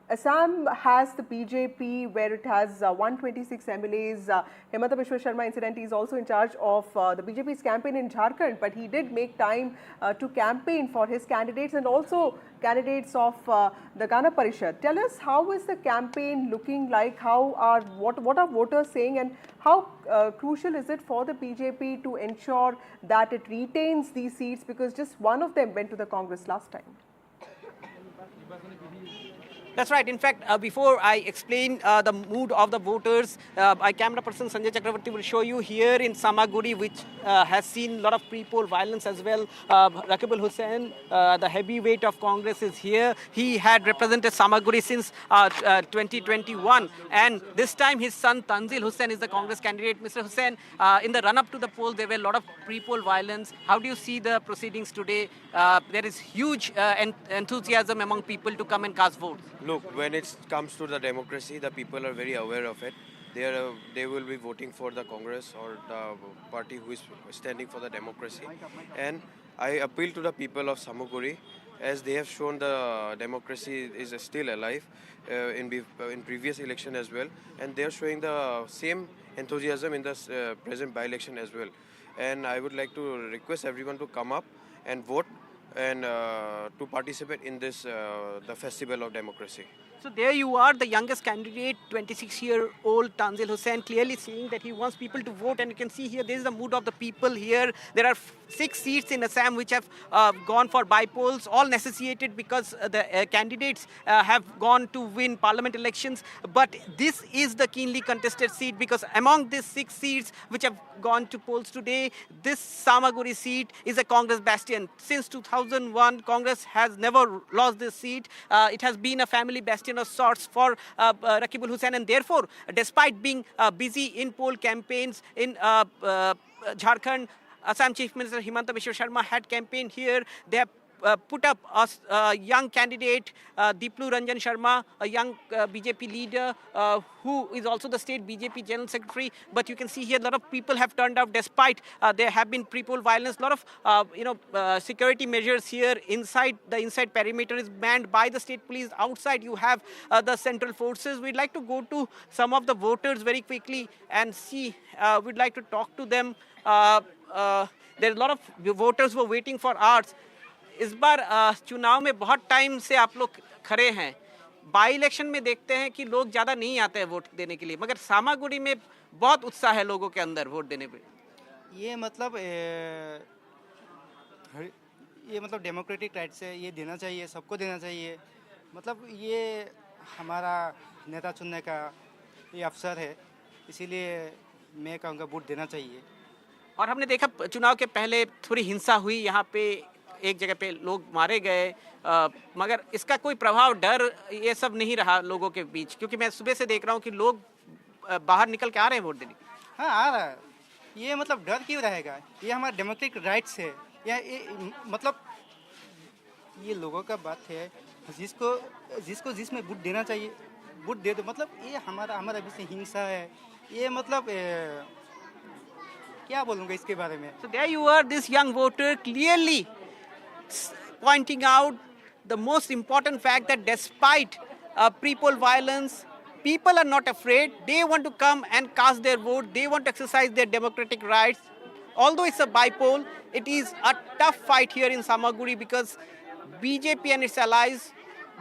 Assam has the BJP where it has 126 MLAs. Himanta Biswa Sharma, incidentally, is also in charge of the BJP's campaign in Jharkhand, but he did make time to campaign for his candidates and also candidates of the Gana Parishad. Tell us, how is the campaign looking like? What are voters saying, and how crucial is it for the BJP to ensure that it retains these seats, because just one of them went to the Congress last time? That's right. In fact, before I explain the mood of the voters, my camera person Sanjay Chakravarti will show you here in Samaguri, which has seen a lot of pre-poll violence as well. Rakibul Hussain, the heavyweight of Congress, is here. He had represented Samaguri since 2021. And this time his son Tanzil Hussain is the Congress candidate. Mr. Hussain, in the run-up to the polls, there were a lot of pre-poll violence. How do you see the proceedings today? There is huge enthusiasm among people to come and cast votes. Look, when it comes to the democracy, the people are very aware of it. They will be voting for the Congress or the party who is standing for the democracy. And I appeal to the people of Samaguri, as they have shown the democracy is still alive in previous election as well. And they are showing the same enthusiasm in the present by-election as well. And I would like to request everyone to come up and vote and to participate in this the festival of democracy. So there you are, the youngest candidate, 26-year-old Tanzil Hussain, clearly saying that he wants people to vote. And you can see here, there is the mood of the people here. There are 6 seats in Assam which have gone for by-polls, all necessitated because the candidates have gone to win parliament elections. But this is the keenly contested seat, because among these 6 seats which have gone to polls today, this Samaguri seat is a Congress bastion. Since 2001, Congress has never lost this seat. It has been a family bastion of sorts for Rakibul Hussain, and therefore, despite being busy in poll campaigns in Jharkhand, Assam Chief Minister Himanta Biswa Sharma had campaigned here. They have put up a young candidate, Deeplu Ranjan Sharma, a young BJP leader who is also the state BJP General Secretary. But you can see here a lot of people have turned out despite there have been pre-poll violence. A lot of security measures here inside. The inside perimeter is manned by the state police. Outside you have the central forces. We'd like to go to some of the voters very quickly and see. We'd like to talk to them. There are a lot of voters who are waiting for hours. इस बार चुनाव में बहुत time से आप लोग खड़े हैं. By election में देखते हैं कि लोग ज़्यादा नहीं आते हैं वोट देने के लिए, मगर सामागुड़ी में बहुत उत्साह है लोगों के अंदर वोट देने पे. ये मतलब डेमोक्रेटिक राइट्स है, ये देना चाहिए, सबको देना चाहिए. मतलब ये हमारा नेता चुनने का ये अवसर है, इसीलिए मैं कहूँगा वोट देना चाहिए. और हमने देखा चुनाव के पहले थोड़ी हिंसा हुई यहाँ पे, एक जगह पे लोग मारे गए, मगर इसका कोई प्रभाव, डर, ये सब नहीं रहा लोगों के बीच, क्योंकि मैं सुबह से देख रहा हूँ कि लोग बाहर निकल के आ रहे हैं वोट देने. हाँ, आ रहा है. ये मतलब डर क्यों रहेगा? ये हमारा डेमोक्रेटिक राइट्स है. मतलब ये लोगों का बात है, जिसमें वोट देना चाहिए वोट दे दो. मतलब ये हमारा बीच में हिंसा है. ये मतलब क्या बोलूँगा इसके बारे में. So there you are, this young voter clearly pointing out the most important fact that despite pre-poll violence, people are not afraid. They want to come and cast their vote. They want to exercise their democratic rights. Although it's a by-poll, it is a tough fight here in Samaguri, because BJP and its allies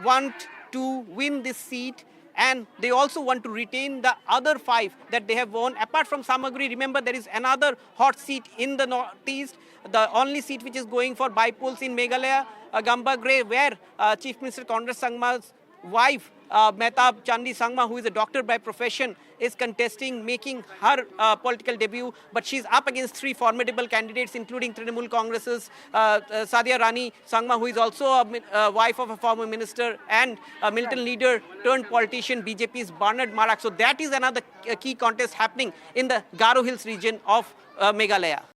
want to win this seat, and they also want to retain the other 5 that they have won. Apart from Samaguri, remember there is another hot seat in the northeast, the only seat which is going for by-polls in Meghalaya, Gambagre, where Chief Minister Congress Sangma's wife, Mehtab Chandi Sangma, who is a doctor by profession, is contesting, making her political debut. But she's up against 3 formidable candidates, including Trinamool Congress's Sadia Rani Sangma, who is also a wife of a former minister, and a militant leader turned politician, BJP's Bernard Marak. So that is another key contest happening in the Garo Hills region of Meghalaya.